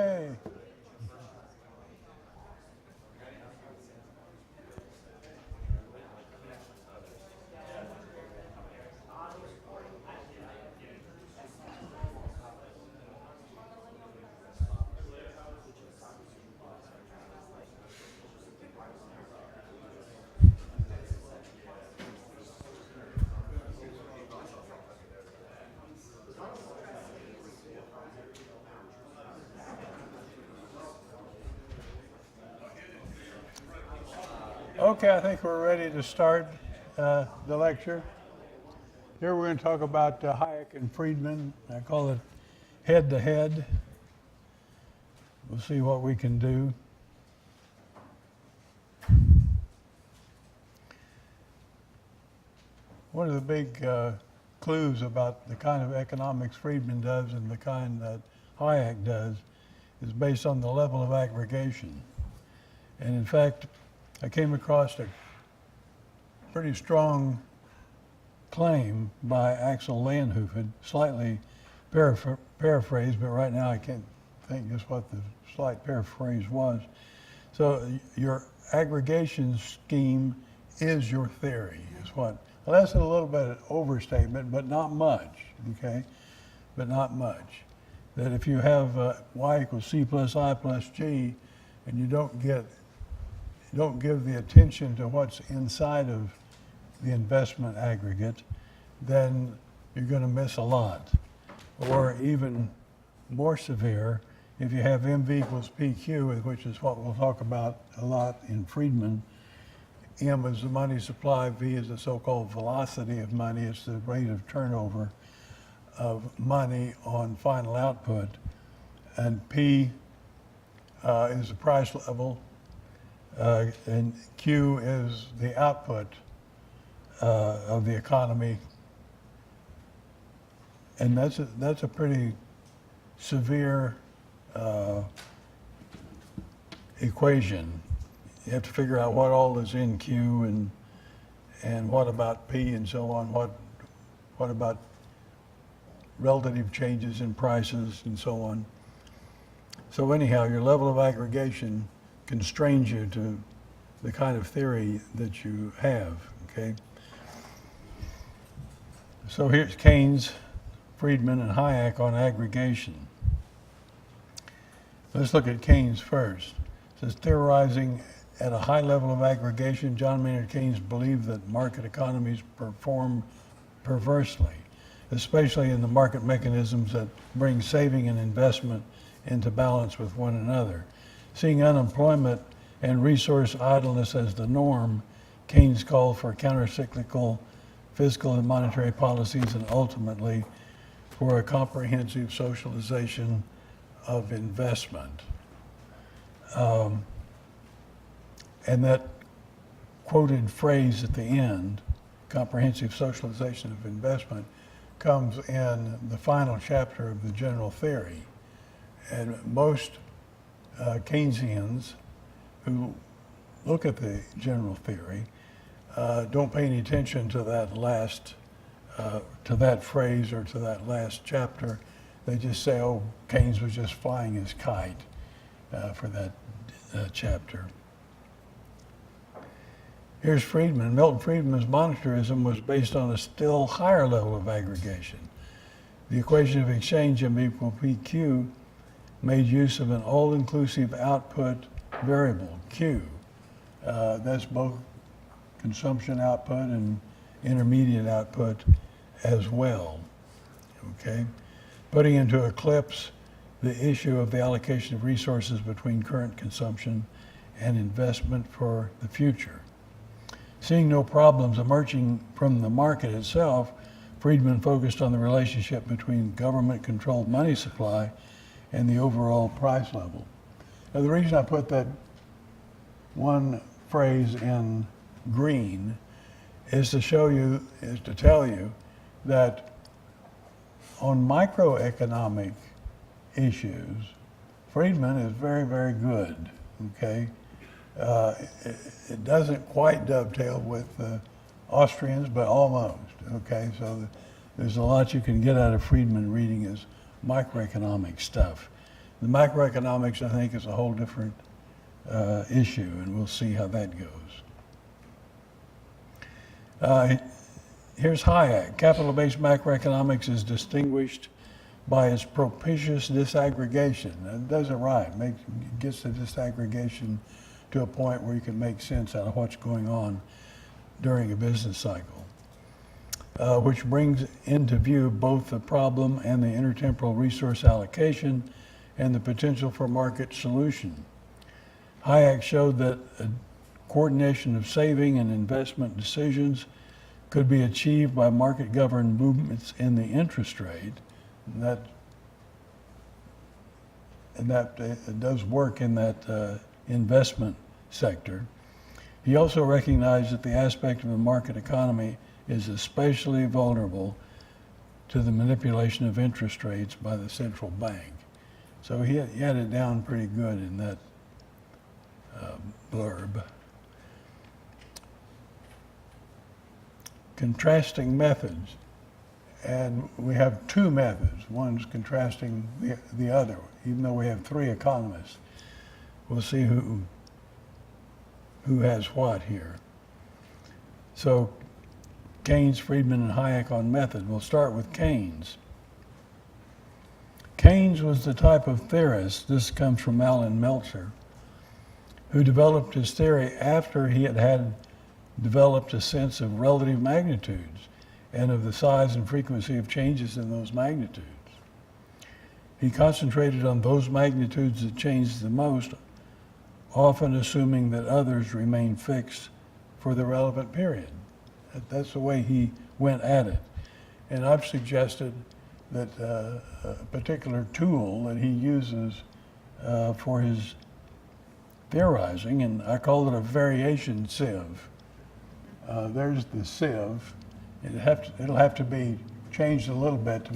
Yay. Okay, I think we're ready to start the lecture. Here we're going to talk about Hayek and Friedman. I call it head to head. We'll see what we can do. One of the big clues about the kind of economics Friedman does and the kind that Hayek does is based on the level of aggregation. And in fact, I came across a pretty strong claim by Axel Landhofen, slightly paraphrased, but right now I can't think just what the slight paraphrase was. So your aggregation scheme is your theory, is what. Well, that's a little bit of overstatement, but not much, okay? But not much. That if you have y equals c plus I plus g, and you don't give the attention to what's inside of the investment aggregate, then you're going to miss a lot. Or even more severe, if you have MV equals PQ, which is what we'll talk about a lot in Friedman, M is the money supply, V is the so-called velocity of money, it's the rate of turnover of money on final output, and P is the price level, and Q is the output of the economy, and that's a pretty severe equation. You have to figure out what all is in Q and what about P and so on. What about relative changes in prices and so on. So anyhow, your level of aggregation constrains you to the kind of theory that you have, okay? So here's Keynes, Friedman, and Hayek on aggregation. Let's look at Keynes first. It says, theorizing at a high level of aggregation, John Maynard Keynes believed that market economies perform perversely, especially in the market mechanisms that bring saving and investment into balance with one another. Seeing unemployment and resource idleness as the norm, Keynes called for countercyclical fiscal and monetary policies and ultimately for a comprehensive socialization of investment. And that quoted phrase at the end, comprehensive socialization of investment, comes in the final chapter of the general theory. And most Keynesians who look at the general theory don't pay any attention to that last, to that phrase or to that last chapter. They just say, oh, Keynes was just flying his kite for that chapter. Here's Friedman. Milton Friedman's monetarism was based on a still higher level of aggregation. The equation of exchange M equal PQ made use of an all-inclusive output variable, Q. That's both consumption output and intermediate output as well, okay? Putting into eclipse the issue of the allocation of resources between current consumption and investment for the future. Seeing no problems emerging from the market itself, Friedman focused on the relationship between government-controlled money supply and the overall price level. Now, the reason I put that one phrase in green is to tell you that on microeconomic issues, Friedman is very, very good, okay? It doesn't quite dovetail with the Austrians, but almost, okay? So there's a lot you can get out of Friedman reading his microeconomic stuff. The macroeconomics, I think, is a whole different issue, and we'll see how that goes. Here's Hayek. Capital-based macroeconomics is distinguished by its propitious disaggregation. It does it right. Gets the disaggregation to a point where you can make sense out of what's going on during a business cycle, which brings into view both the problem and the intertemporal resource allocation and the potential for market solution. Hayek showed that a coordination of saving and investment decisions could be achieved by market-governed movements in the interest rate, and that it does work in that investment sector. He also recognized that the aspect of the market economy is especially vulnerable to the manipulation of interest rates by the central bank. So he had it down pretty good in that blurb. Contrasting methods. And we have two methods. One's contrasting the other, even though we have three economists. We'll see who has what here. So Keynes, Friedman, and Hayek on method. We'll start with Keynes. Keynes was the type of theorist, this comes from Alan Meltzer, who developed his theory after he had developed a sense of relative magnitudes and of the size and frequency of changes in those magnitudes. He concentrated on those magnitudes that changed the most, often assuming that others remain fixed for the relevant period. That's the way he went at it. And I've suggested that a particular tool that he uses for his theorizing, and I call it a variation sieve. There's the sieve. It'll have to be changed a little bit to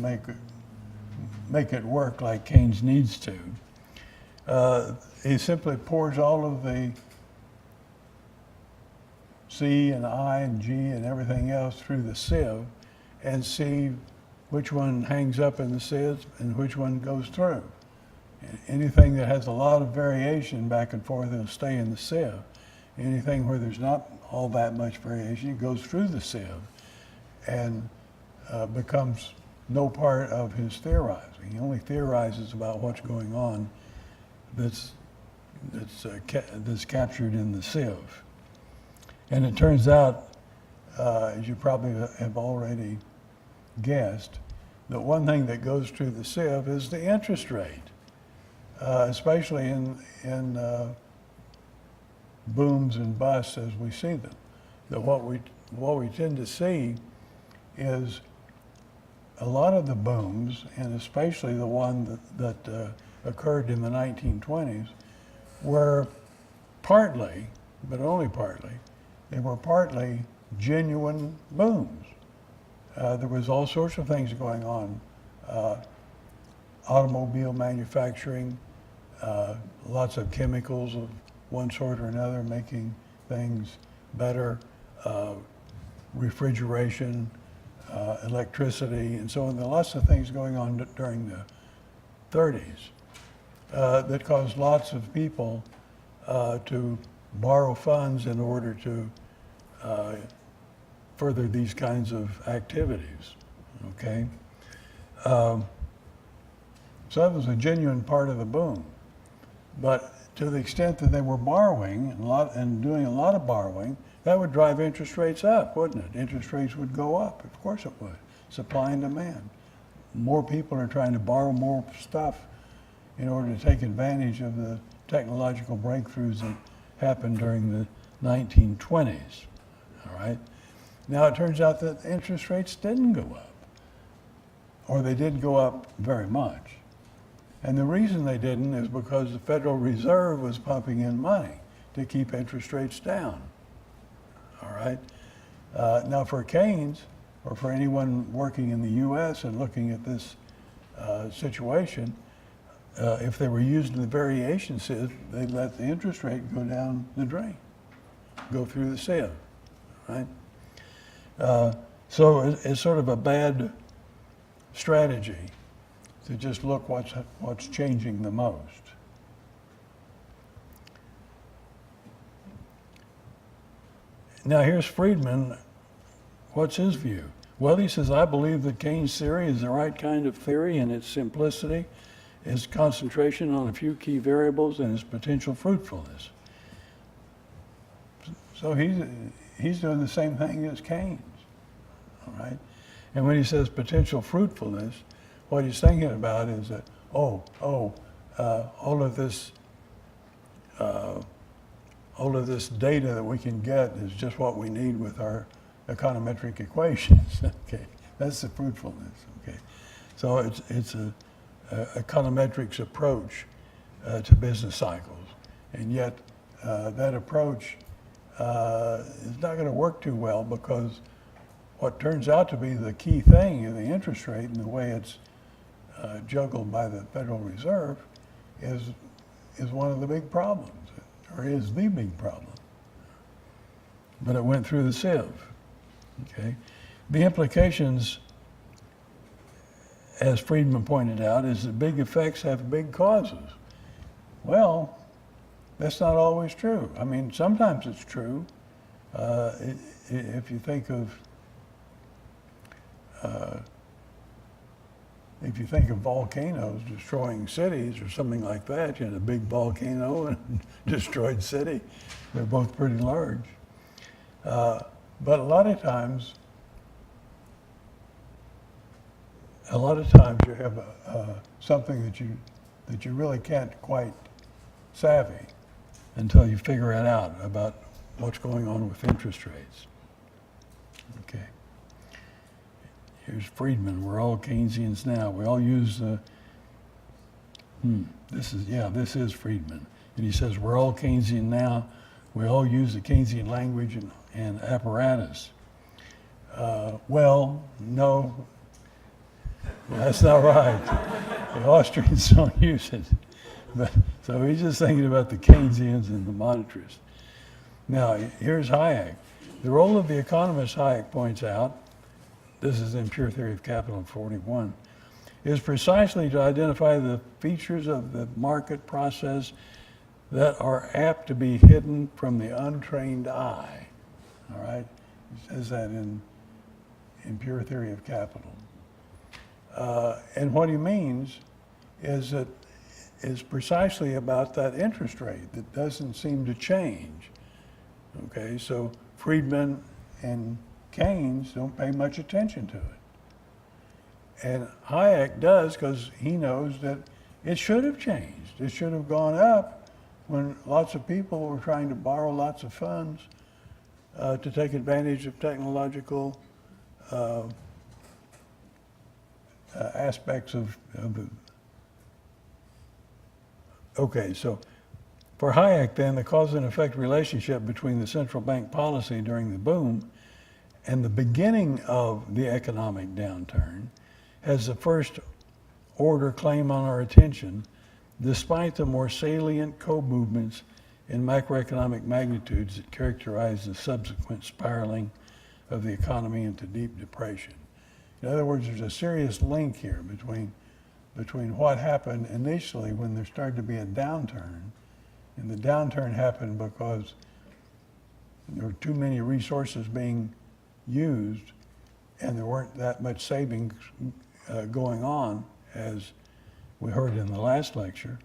make it work like Keynes needs to. He simply pours all of the C and I and G and everything else through the sieve and see which one hangs up in the sieve and which one goes through. Anything that has a lot of variation back and forth will stay in the sieve. Anything where there's not all that much variation, it goes through the sieve and becomes no part of his theorizing. He only theorizes about what's going on that's captured in the sieve. And it turns out, as you probably have already guessed, that one thing that goes through the sieve is the interest rate, especially in booms and busts as we see them. That what we tend to see is a lot of the booms, and especially the one that occurred in the 1920s, were partly, but only partly, they were partly genuine booms. There was all sorts of things going on. Automobile manufacturing, lots of chemicals of one sort or another making things better, refrigeration, electricity, and so on. There are lots of things going on during the 30s that caused lots of people to borrow funds in order to further these kinds of activities, okay? So that was a genuine part of the boom. But to the extent that they were borrowing and doing a lot of borrowing, that would drive interest rates up, wouldn't it? Interest rates would go up, of course it would. Supply and demand. More people are trying to borrow more stuff in order to take advantage of the technological breakthroughs that happened during the 1920s, all right? Now it turns out that interest rates didn't go up, or they didn't go up very much. And the reason they didn't is because the Federal Reserve was pumping in money to keep interest rates down, all right? Now for Keynes, or for anyone working in the US and looking at this situation, if they were using the variation sieve, they'd let the interest rate go down the drain, go through the sieve, right? So it's sort of a bad strategy. to just look what's changing the most. Now here's Friedman. What's his view? Well, he says, I believe that Keynes' theory is the right kind of theory in its simplicity, its concentration on a few key variables, and its potential fruitfulness. So he's doing the same thing as Keynes, all right? And when he says potential fruitfulness, what he's thinking about is that, all of this data that we can get is just what we need with our econometric equations. Okay, that's the fruitfulness. Okay, so it's a econometrics approach to business cycles, and yet that approach is not going to work too well, because what turns out to be the key thing in the interest rate and the way it's juggled by the Federal Reserve is one of the big problems, or is the big problem. But it went through the sieve. Okay, the implications, as Friedman pointed out, is that big effects have big causes. Well, that's not always true. I mean, sometimes it's true. If you think of volcanoes destroying cities or something like that, you had a big volcano and destroyed city. They're both pretty large. But a lot of times you have something that you really can't quite savvy until you figure it out about what's going on with interest rates. Okay. Here's Friedman. We're all Keynesians now. We all use the. This is Friedman, and he says we're all Keynesian now. We all use the Keynesian language and apparatus. Well, no, that's not right. The Austrians don't use it. But, so he's just thinking about the Keynesians and the monetarists. Now, here's Hayek. The role of the economist, Hayek points out, this is in Pure Theory of Capital 41, is precisely to identify the features of the market process that are apt to be hidden from the untrained eye. All right? He says that in Pure Theory of Capital. And what he means is precisely about that interest rate that doesn't seem to change. Okay, so Friedman and Keynes don't pay much attention to it. And Hayek does, because he knows that it should have changed. It should have gone up when lots of people were trying to borrow lots of funds to take advantage of technological aspects of the. Okay, so for Hayek then, the cause and effect relationship between the central bank policy during the boom and the beginning of the economic downturn has the first order claim on our attention, despite the more salient co-movements in macroeconomic magnitudes that characterize the subsequent spiraling of the economy into deep depression. In other words, there's a serious link here between what happened initially when there started to be a downturn, and the downturn happened because there were too many resources being used and there weren't that much savings going on, as we heard in the last lecture,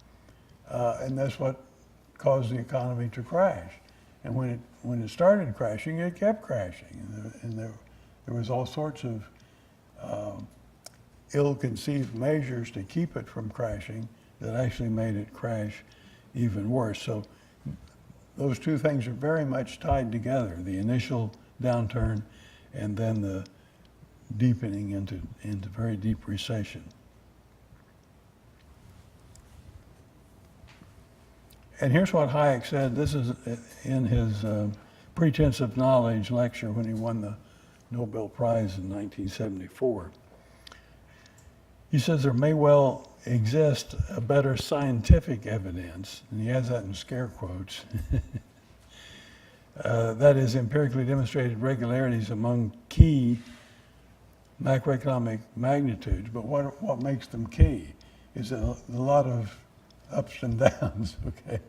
and that's what caused the economy to crash. And when it started crashing, it kept crashing, and there was all sorts of ill-conceived measures to keep it from crashing that actually made it crash even worse. So those two things are very much tied together, the initial downturn and then the deepening into very deep recession. And here's what Hayek said. This is in his Pretense of Knowledge lecture when he won the Nobel Prize in 1974. He says there may well exist a better scientific evidence, and he has that in scare quotes, that is empirically demonstrated regularities among key macroeconomic magnitudes, but what makes them key is a lot of ups and downs, okay?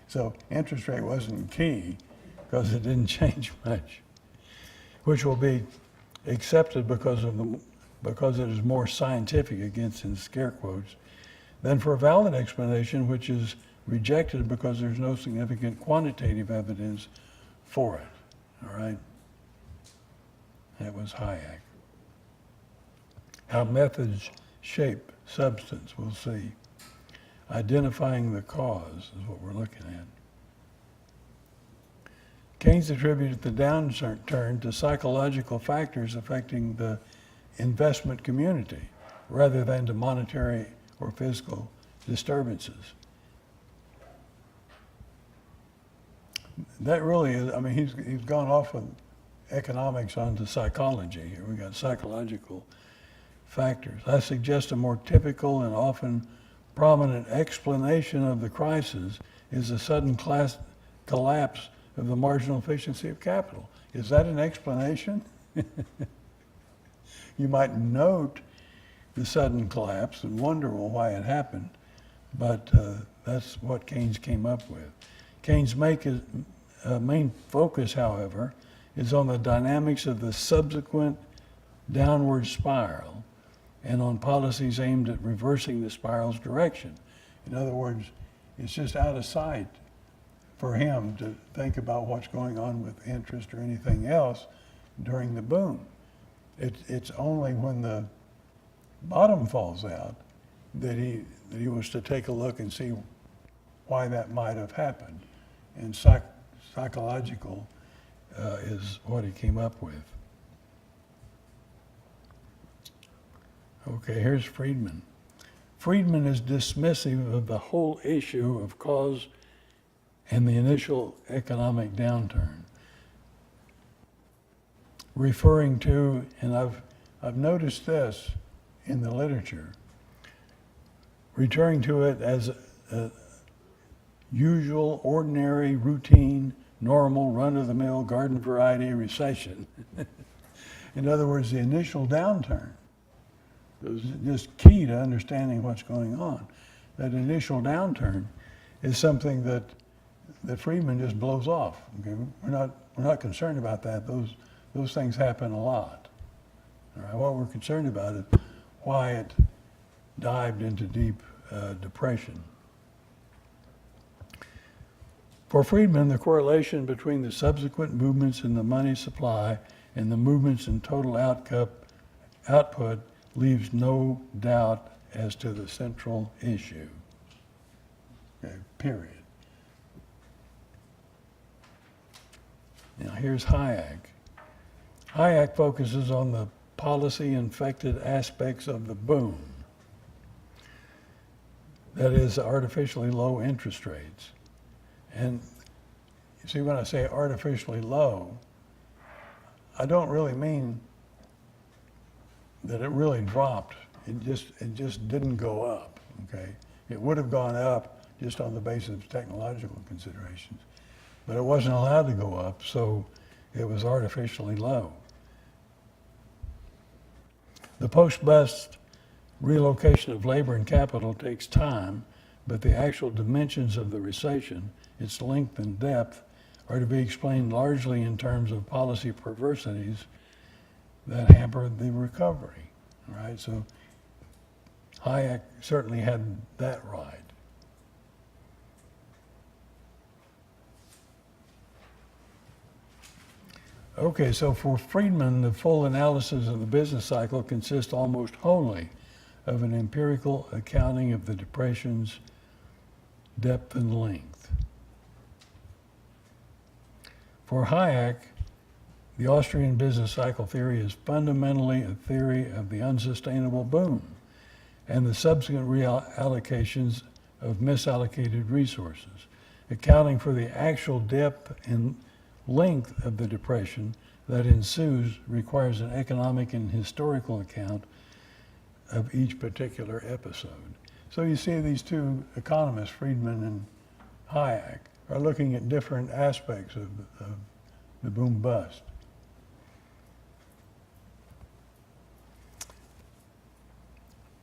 So interest rate wasn't key because it didn't change much, which will be accepted because it is more scientific, against in scare quotes, than for a valid explanation, which is rejected because there's no significant quantitative evidence for it, all right? That was Hayek. How methods shape substance, we'll see. Identifying the cause is what we're looking at. Keynes attributed the downturn to psychological factors affecting the investment community rather than to monetary or physical disturbances. That really is, I mean, he's gone off with economics onto psychology. Here we got psychological factors. I suggest a more typical and often prominent explanation of the crisis is the sudden collapse of the marginal efficiency of capital. Is that an explanation? You might note the sudden collapse and wonder, well, why it happened, but that's what Keynes came up with. Keynes' main focus, however, is on the dynamics of the subsequent downward spiral and on policies aimed at reversing the spiral's direction. In other words, it's just out of sight for him to think about what's going on with interest or anything else during the boom. It's only when the bottom falls out that he was to take a look and see why that might have happened. And psychological is what he came up with. Okay, here's Friedman. Friedman is dismissive of the whole issue of cause and the initial economic downturn, referring to, and I've noticed this in the literature, referring to it as a usual, ordinary, routine, normal, run-of-the-mill, garden variety recession. In other words, the initial downturn. It was just key to understanding what's going on. That initial downturn is something that Friedman just blows off. Okay? We're not concerned about that. Those things happen a lot. All right? What we're concerned about is why it dived into deep depression. For Friedman, the correlation between the subsequent movements in the money supply and the movements in total output leaves no doubt as to the central issue. Okay, period. Now here's Hayek. Hayek focuses on the policy-infected aspects of the boom. That is, artificially low interest rates. And you see, when I say artificially low, I don't really mean that it really dropped. It just didn't go up, okay? It would have gone up just on the basis of technological considerations, but it wasn't allowed to go up, so it was artificially low. The post-bust relocation of labor and capital takes time, but the actual dimensions of the recession, its length and depth, are to be explained largely in terms of policy perversities that hampered the recovery, right? So Hayek certainly had that right. Okay, so for Friedman, the full analysis of the business cycle consists almost wholly of an empirical accounting of the depression's depth and length. For Hayek, the Austrian business cycle theory is fundamentally a theory of the unsustainable boom and the subsequent reallocations of misallocated resources, accounting for the actual depth and length of the depression that ensues requires an economic and historical account of each particular episode. So you see these two economists, Friedman and Hayek, are looking at different aspects of the boom bust.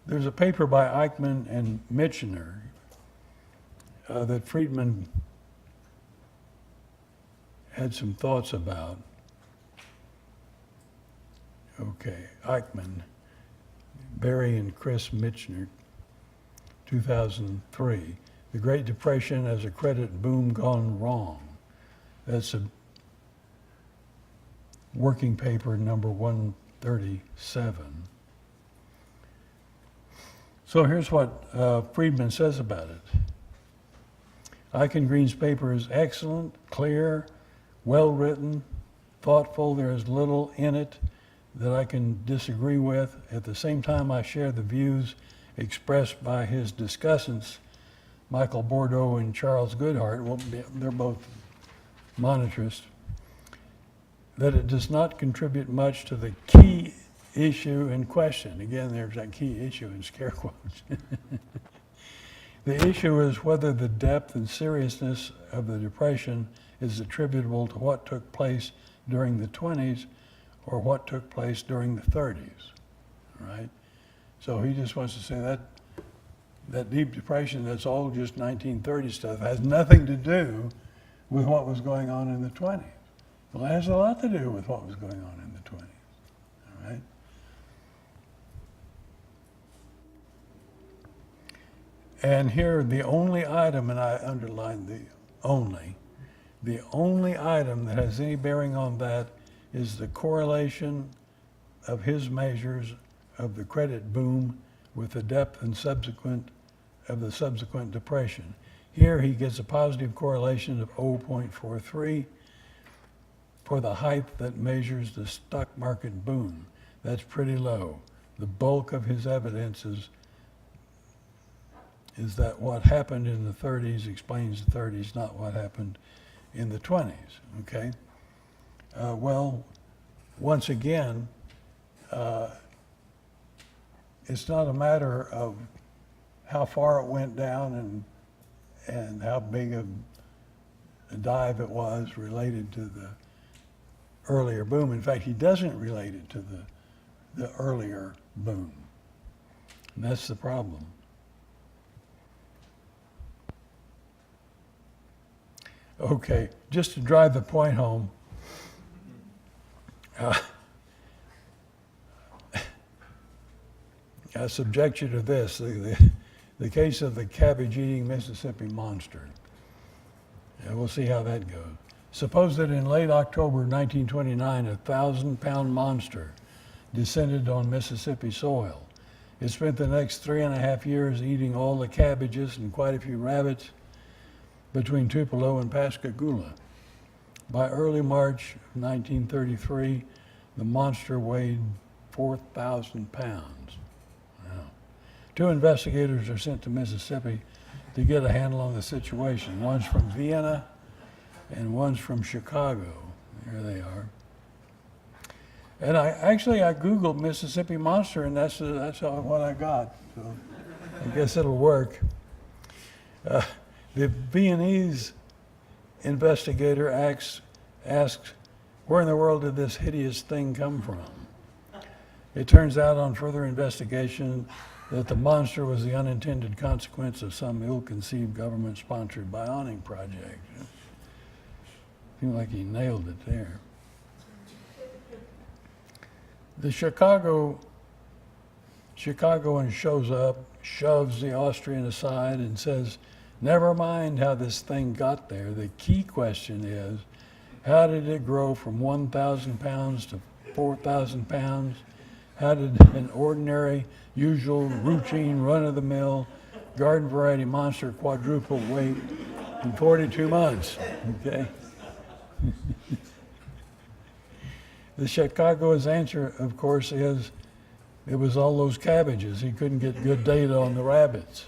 There's a paper by Eichmann and Michener that Friedman had some thoughts about. Okay, Eichmann, Barry and Chris Michener, 2003. The Great Depression as a Credit Boom Gone Wrong. That's a working paper number 137. So here's what Friedman says about it. Eichengreen's paper is excellent, clear, well-written, thoughtful. There is little in it that I can disagree with. At the same time, I share the views expressed by his discussants, Michael Bordeaux and Charles Goodhart. Well, they're both monetarists. That it does not contribute much to the key issue in question. Again, there's that key issue in scare quotes. The issue is whether the depth and seriousness of the Depression is attributable to what took place during the 20s or what took place during the 30s, right? So he just wants to say that deep depression, that's all just 1930 stuff, has nothing to do with what was going on in the 20s. Well, it has a lot to do with what was going on in the 20s, all right? And here, the only item, and I underlined the only item that has any bearing on that is the correlation of his measures of the credit boom with the depth and subsequent depression. Here he gets a positive correlation of 0.43 for the height that measures the stock market boom. That's pretty low. The bulk of his evidence is that what happened in the 30s explains the 30s, not what happened in the 20s, okay? Well, once again, it's not a matter of how far it went down and how big a dive it was related to the earlier boom. In fact, he doesn't relate it to the earlier boom. And that's the problem. Okay, just to drive the point home, I subject you to this, the case of the cabbage-eating Mississippi monster. And we'll see how that goes. Suppose that in late October 1929, a 1,000-pound monster descended on Mississippi soil. It spent the next 3.5 years eating all the cabbages and quite a few rabbits between Tupelo and Pascagoula. By early March 1933, the monster weighed 4,000 pounds. Wow. 2 investigators are sent to Mississippi to get a handle on the situation. One's from Vienna and one's from Chicago. There they are. And I Googled Mississippi monster, and that's what I got. So I guess it'll work. The Viennese investigator asks, where in the world did this hideous thing come from? It turns out on further investigation that the monster was the unintended consequence of some ill-conceived government-sponsored bionic project. I feel like he nailed it there. The Chicagoan shows up, shoves the Austrian aside and says, never mind how this thing got there. The key question is, how did it grow from 1,000 pounds to 4,000 pounds? How did an ordinary, usual, routine, run-of-the-mill, garden variety monster quadruple weight in 42 months? Okay. The Chicago's answer, of course, is it was all those cabbages. He couldn't get good data on the rabbits.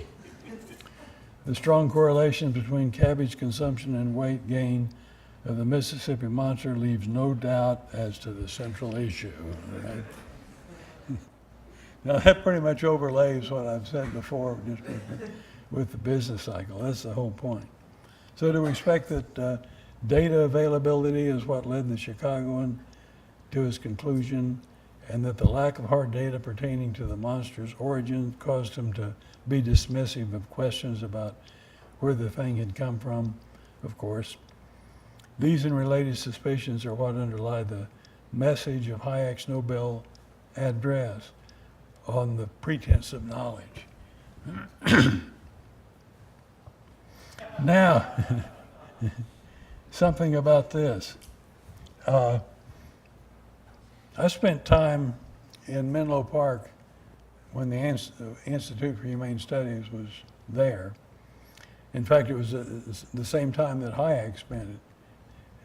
The strong correlation between cabbage consumption and weight gain of the Mississippi monster leaves no doubt as to the central issue. Right? Now that pretty much overlays what I've said before just with the business cycle. That's the whole point. So do we expect that data availability is what led the Chicagoan to his conclusion, and that the lack of hard data pertaining to the monster's origin caused him to be dismissive of questions about where the thing had come from, of course. These and related suspicions are what underlie the message of Hayek's Nobel address on the pretense of knowledge. Now, something about this. I spent time in Menlo Park when the Institute for Humane Studies was there. In fact, it was the same time that Hayek spent it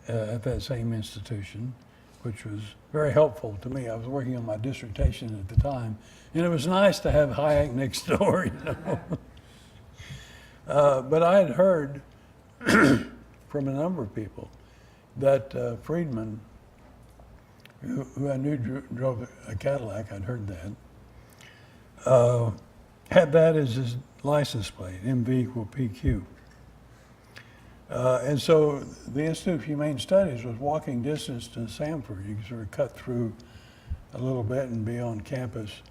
at that same institution, which was very helpful to me. I was working on my dissertation at the time, and it was nice to have Hayek next door, you know. But I had heard from a number of people that Friedman, who I knew drove a Cadillac, I'd heard that, had that as his license plate, MV equal PQ. And so the Institute of Humane Studies was walking distance to Sanford. You could sort of cut through a little bit and be on campus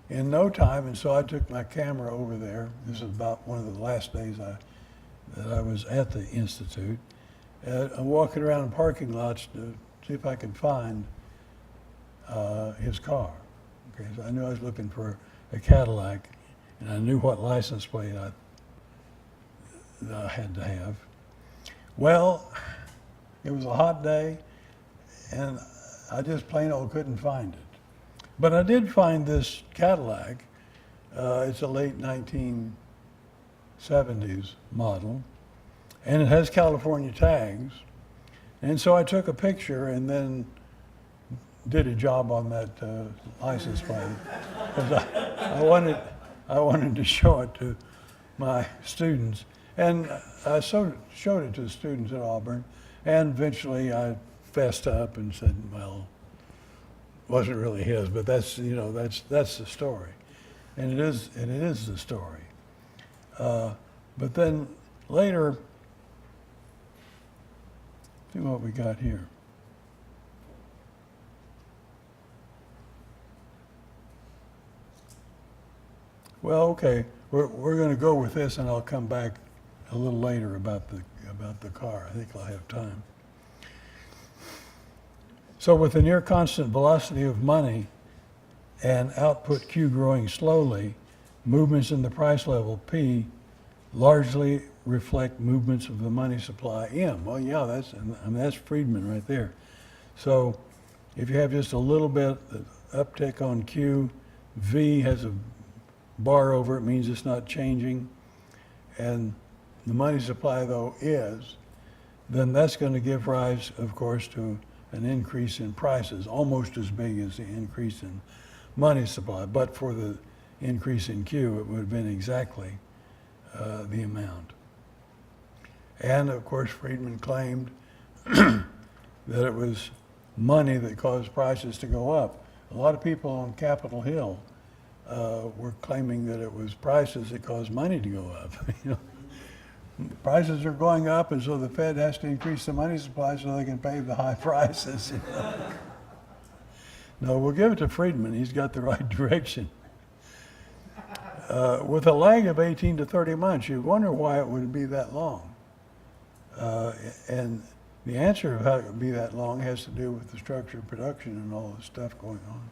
in no time. And so I took my camera over there. This is about one of the last days that I was at the Institute. I'm walking around the parking lots to see if I could find his car. Okay, so I knew I was looking for a Cadillac, and I knew what license plate I had to have. Well, it was a hot day, and I just plain old couldn't find it. But I did find this Cadillac. It's a late 1970s model, and it has California tags. And so I took a picture and then did a job on that license plate, because I wanted to show it to my students. And I showed it to the students at Auburn, and eventually I fessed up and said, well, it wasn't really his, but that's, you know, that's the story. And it is the story. But then later, see what we got here. Well, okay, we're going to go with this, and I'll come back a little later about the car. I think I'll have time. So with the near constant velocity of money and output Q growing slowly, movements in the price level P largely reflect movements of the money supply M. Well, yeah, that's Friedman right there. So if you have just a little bit of uptick on Q, V has a bar over it, means it's not changing, and the money supply, though, is, then that's going to give rise, of course, to an increase in prices, almost as big as the increase in money supply. But for the increase in Q, it would have been exactly the amount. And, of course, Friedman claimed that it was money that caused prices to go up. A lot of people on Capitol Hill were claiming that it was prices that caused money to go up. You know? Prices are going up, and so the Fed has to increase the money supply so they can pay the high prices. You know? No, we'll give it to Friedman. He's got the right direction. With a lag of 18 to 30 months, you wonder why it would be that long. And the answer of how it would be that long has to do with the structure of production and all the stuff going on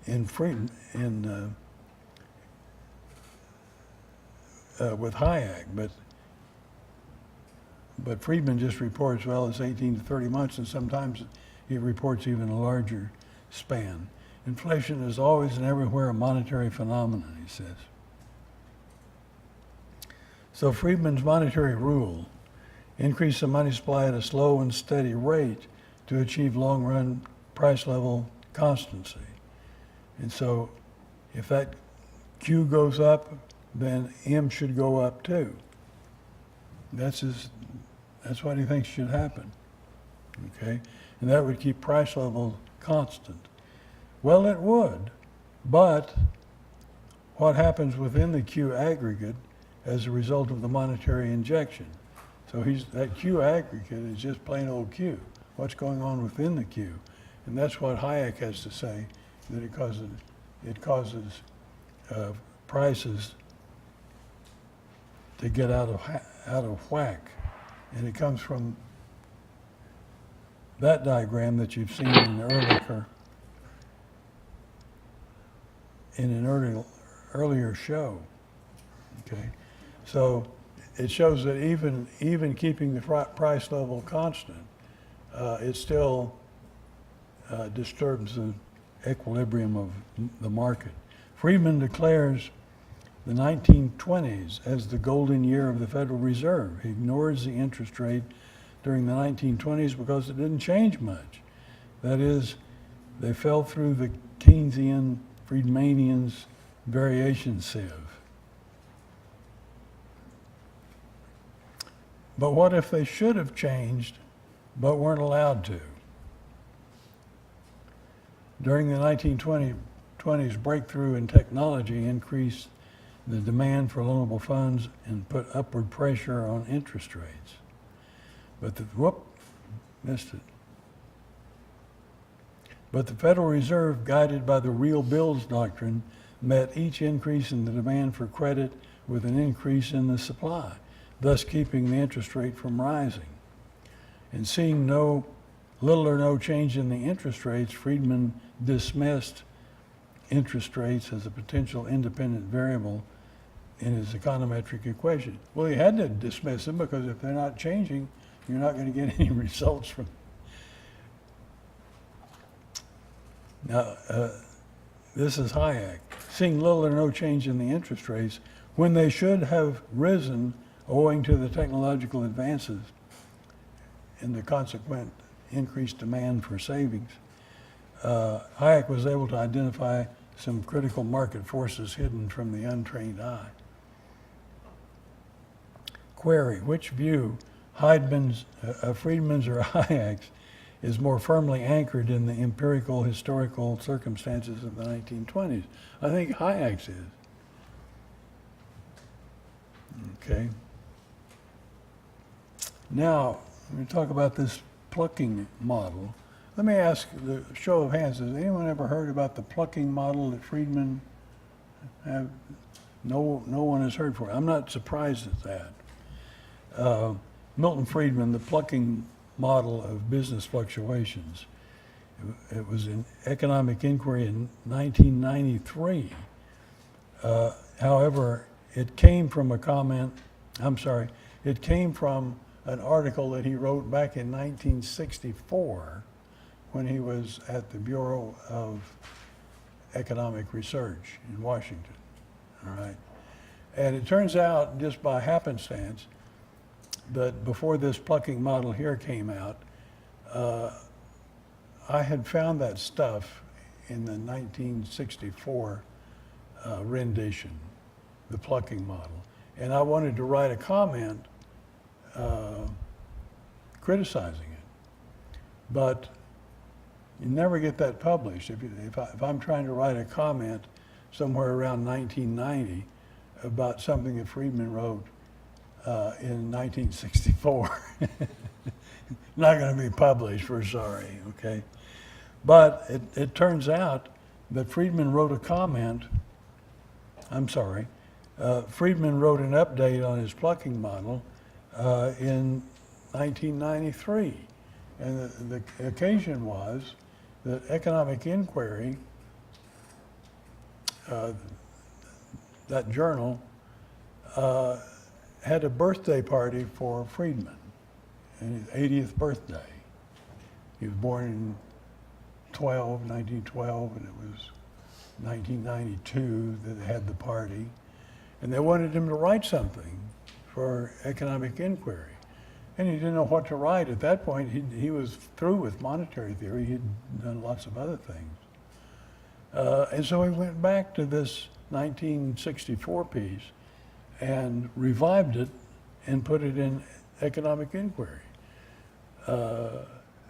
in Friedman, with Hayek. But Friedman just reports, well, it's 18 to 30 months, and sometimes he reports even a larger span. Inflation is always and everywhere a monetary phenomenon, he says. So Friedman's monetary rule: increase the money supply at a slow and steady rate to achieve long-run price level constancy. And so if that Q goes up, then M should go up too. That's what he thinks should happen, okay? And that would keep price level constant. Well, it would, but what happens within the Q aggregate as a result of the monetary injection? So that Q aggregate is just plain old Q. What's going on within the Q? And that's what Hayek has to say that it causes prices to get out of whack, and it comes from that diagram that you've seen in an earlier show. Okay, so it shows that even keeping the price level constant, it still disturbs the equilibrium of the market. Friedman declares the 1920s as the golden year of the Federal Reserve. He ignores the interest rate during the 1920s because it didn't change much. That is, they fell through the Keynesian, Friedmanian's variation sieve. But what if they should have changed but weren't allowed to? During the 1920s, breakthrough in technology increased the demand for loanable funds and put upward pressure on interest rates. But missed it. But the Federal Reserve, guided by the real bills doctrine, met each increase in the demand for credit with an increase in the supply, thus keeping the interest rate from rising. And seeing little or no change in the interest rates, Friedman dismissed interest rates as a potential independent variable in his econometric equation. Well, he had to dismiss them because if they're not changing, you're not going to get any results from them. Now, this is Hayek. Seeing little or no change in the interest rates when they should have risen owing to the technological advances and the consequent increased demand for savings, Hayek was able to identify some critical market forces hidden from the untrained eye. Query: which view, Friedman's or Hayek's, is more firmly anchored in the empirical historical circumstances of the 1920s? I think Hayek's is. Okay. Now, when we talk about this plucking model, let me ask the show of hands, has anyone ever heard about the plucking model that Friedman have? No one has heard for it. I'm not surprised at that. Milton Friedman, the plucking model of business fluctuations. It was an economic inquiry in 1993. However, it came from an article that he wrote back in 1964 when he was at the Bureau of Economic Research in Washington. All right. And it turns out, just by happenstance, that before this plucking model here came out, I had found that stuff in the 1964 rendition, the plucking model. And I wanted to write a comment criticizing it. But you never get that published. If I'm trying to write a comment somewhere around 1990 about something that Friedman wrote in 1964, not going to be published, we're sorry, okay? But it turns out that Friedman wrote a comment, Friedman wrote an update on his plucking model in 1993. And the occasion was that Economic Inquiry, that journal, had a birthday party for Friedman, and his 80th birthday. He was born in 1912, and it was 1992 that they had the party. And they wanted him to write something for Economic Inquiry. And he didn't know what to write. At that point, he was through with monetary theory. He'd done lots of other things. And so he went back to this 1964 piece and revived it and put it in Economic Inquiry.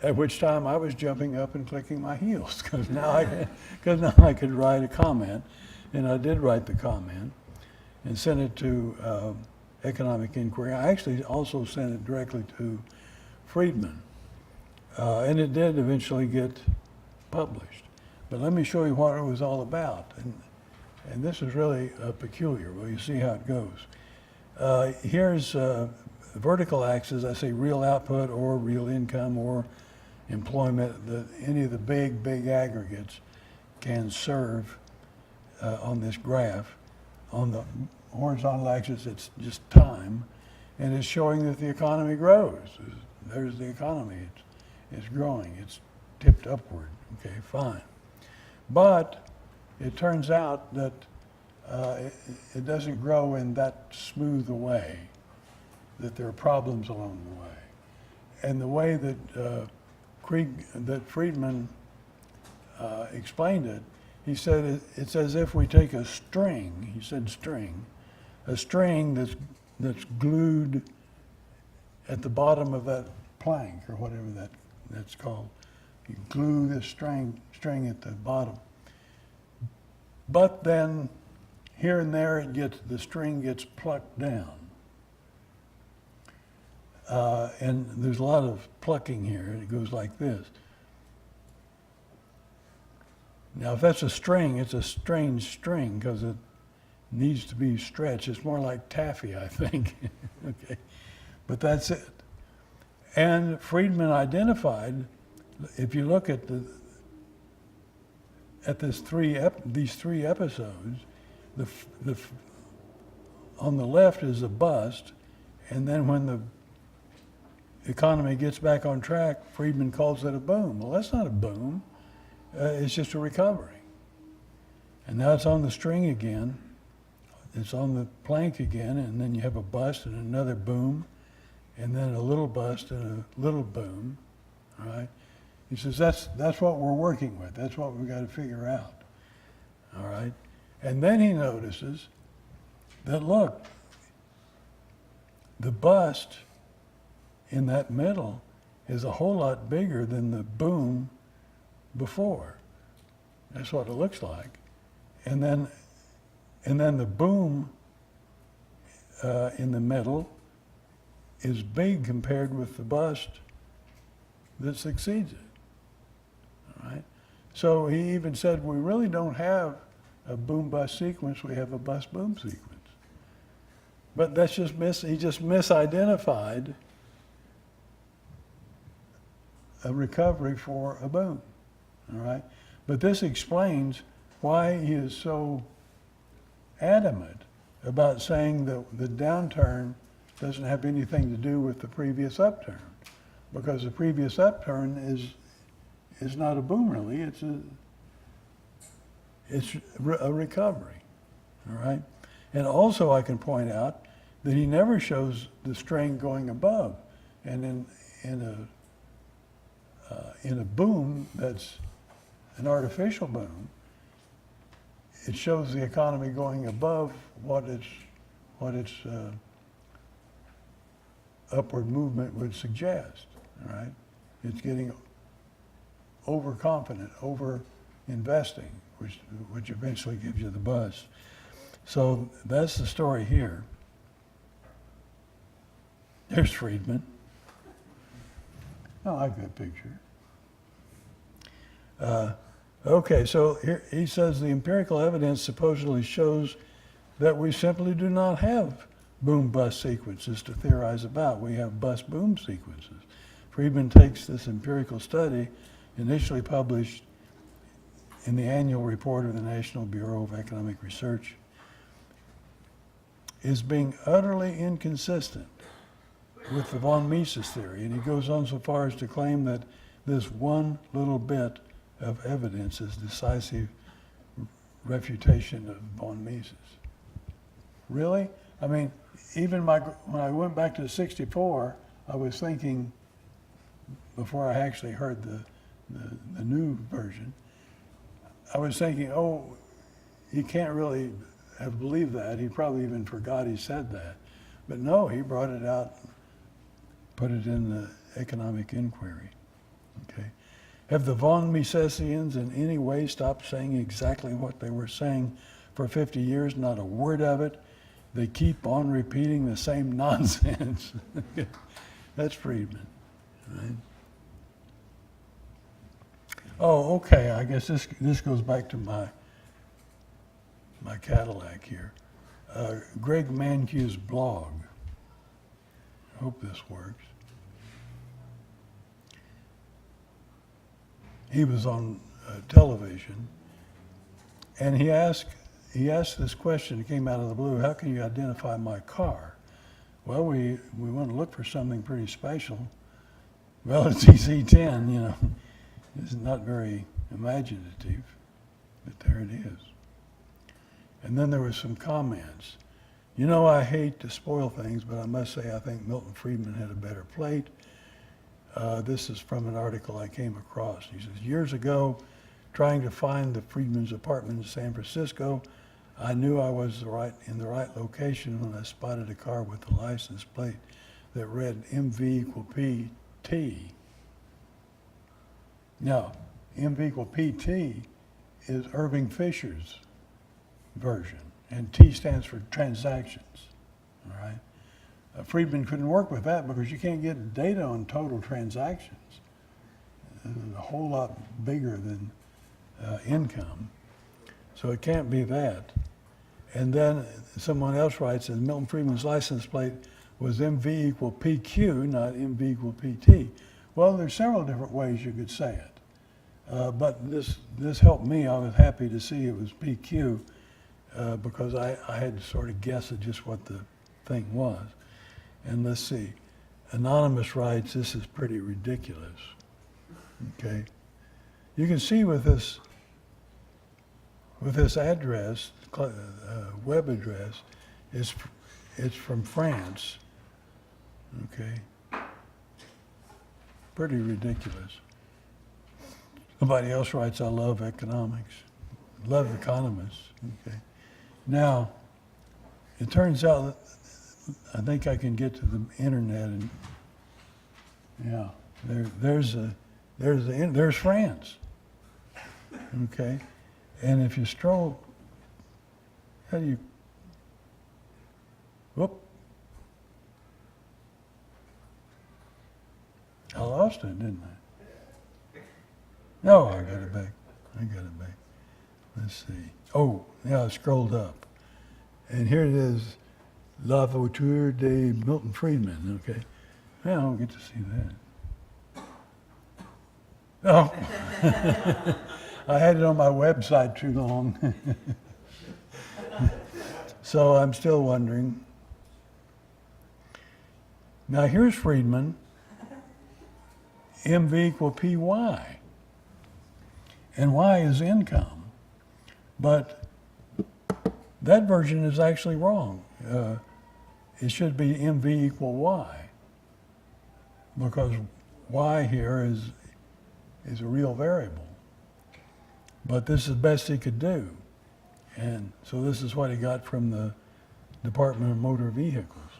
At which time I was jumping up and clicking my heels because now I could write a comment, and I did write the comment and sent it to Economic Inquiry. I actually also sent it directly to Friedman, and it did eventually get published. But let me show you what it was all about. And this is really peculiar. Well, you see how it goes. Here's the vertical axis. I say real output or real income or employment. Any of the big aggregates can serve on this graph. On the horizontal axis, it's just time, and it's showing that the economy grows. There's the economy. It's growing. It's tipped upward. Okay, fine. But it turns out that it doesn't grow in that smooth a way, that there are problems along the way. And the way that Friedman explained it, he said it's as if we take a string, he said string, a string that's glued at the bottom of that plank or whatever that's called. You glue this string at the bottom. But then here and there the string gets plucked down. And there's a lot of plucking here. It goes like this. Now, if that's a string, it's a strange string because it needs to be stretched. It's more like taffy, I think. Okay, but that's it. And Friedman identified, if you look at these three episodes, on the left is a bust, and then when the economy gets back on track, Friedman calls it a boom. Well, that's not a boom. It's just a recovery. And now it's on the string again. It's on the plank again, and then you have a bust and another boom, and then a little bust and a little boom. All right. He says that's what we're working with. That's what we've got to figure out. All right. And then he notices that, look, the bust in that middle is a whole lot bigger than the boom before. That's what it looks like. And then the boom in the middle is big compared with the bust that succeeds it. All right? So he even said, we really don't have a boom-bust sequence, we have a bust-boom sequence. But that's just he just misidentified a recovery for a boom, all right? But this explains why he is so adamant about saying that the downturn doesn't have anything to do with the previous upturn, because the previous upturn is not a boom really, it's a recovery, all right? And also I can point out that he never shows the string going above, and in a boom that's an artificial boom, it shows the economy going above what its upward movement would suggest. All right, it's getting overconfident, over investing, which eventually gives you the buzz. So that's the story here. There's Friedman. I like that picture. Okay, so here he says the empirical evidence supposedly shows that we simply do not have boom-bust sequences to theorize about. We have bust-boom sequences. Friedman takes this empirical study, initially published in the annual report of the National Bureau of Economic Research, is being utterly inconsistent with the von Mises theory, and he goes on so far as to claim that this one little bit of evidence is decisive refutation of von Mises. Really? I mean, even when I went back to 64, I was thinking, before I actually heard the new version, I was thinking, oh, he can't really have believed that. He probably even forgot he said that. But no, he brought it out, put it in the economic inquiry. Okay. Have the von Misesians in any way stopped saying exactly what they were saying for 50 years? Not a word of it. They keep on repeating the same nonsense. That's Friedman, right? Oh, okay. I guess this goes back to my Cadillac here. Greg Mankiw's blog. I hope this works. He was on television, and he asked this question. It came out of the blue. How can you identify my car? Well, we want to look for something pretty special. Well, it's EC10. You know, it's not very imaginative, but there it is. And then there were some comments. You know, I hate to spoil things, but I must say I think Milton Friedman had a better plate. This is from an article I came across. He says, years ago, trying to find the Friedman's apartment in San Francisco, I knew I was in the right location when I spotted a car with a license plate that read MV=PT. Now, MV=PT is Irving Fisher's version, and T stands for transactions, all right? Friedman couldn't work with that because you can't get data on total transactions. It's a whole lot bigger than income, so it can't be that. And then someone else writes that Milton Friedman's license plate was MV=PQ, not MV=PT. Well, there's several different ways you could say it, but this helped me. I was happy to see it was PQ because I had to sort of guess at just what the thing was. And let's see, Anonymous writes, this is pretty ridiculous, okay? You can see with this address, web address, it's from France, okay? Pretty ridiculous. Somebody else writes, I love economics, love economists, okay? Now, it turns out that I think I can get to the internet, and yeah, there's France, okay, and if you stroll, how do you? Whoop! I lost it, didn't I? No, I got it back. Let's see. Oh, yeah, I scrolled up, and here it is. La Voiture de Milton Friedman, okay. Yeah, I don't get to see that. Oh, I had it on my website too long. So I'm still wondering. Now here's Friedman, MV=PY, and Y is income, but that version is actually wrong. It should be MV=Y, because Y here is a real variable. But this is the best he could do. And so this is what he got from the Department of Motor Vehicles.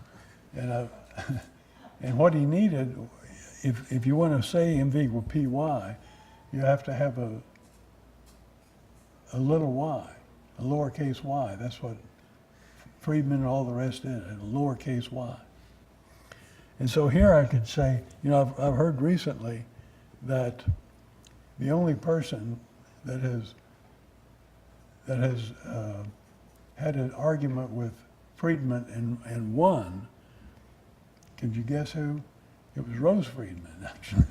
And and what he needed, if you want to say MV=PY, you have to have a little y, a lowercase y. That's what Friedman and all the rest did, a lowercase y. And so here I could say, you know, I've heard recently that the only person that has had an argument with Friedman and won, could you guess who? It was Rose Friedman, actually.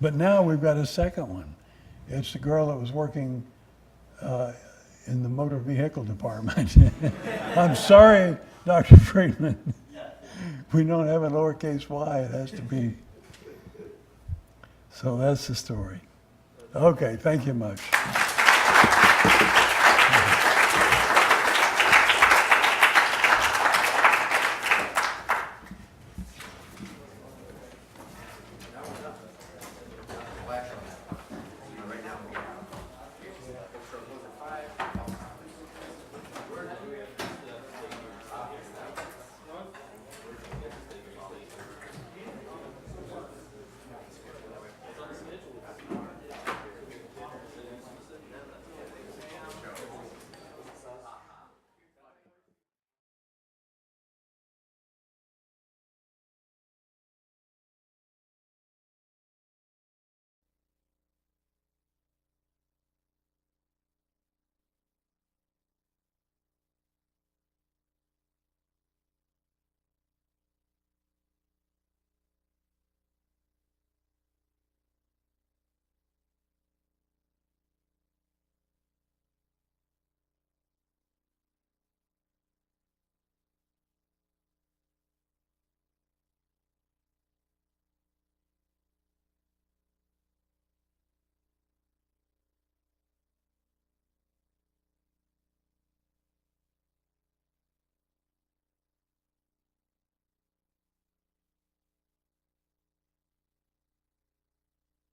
But now we've got a second one. It's the girl that was working in the motor vehicle department. I'm sorry, Dr. Friedman. We don't have a lowercase y, it has to be. So that's the story. Okay, thank you much.